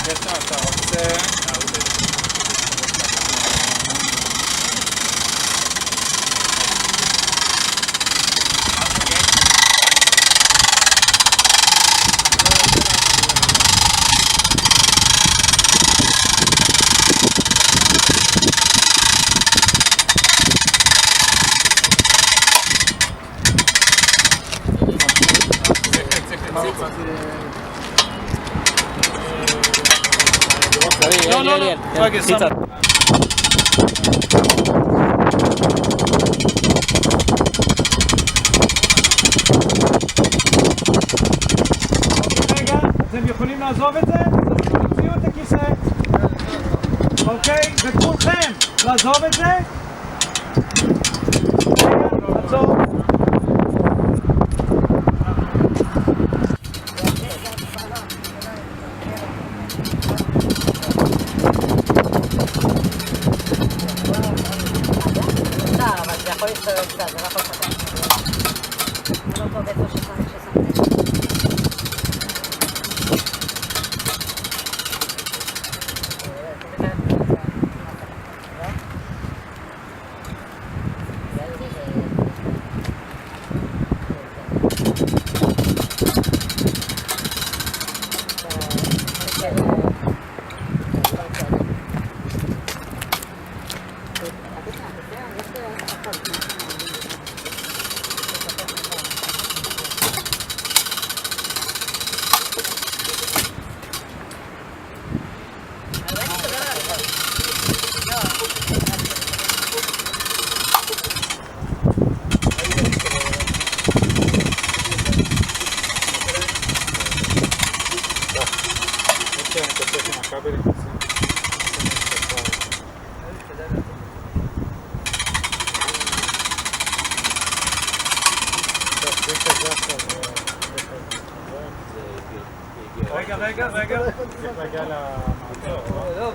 בעצם אתה רוצה... לא, רגע, שם. רגע, אתם יכולים לעזוב את זה? תוציאו את הכיסא. אוקיי, וכולכם לעזוב את זה? רגע, לעצור. יכול להסתובב קצת, זה לא יכול לפתח. זה לא טוב איפה ששמתי. רגע, צריך להגיע למעצור.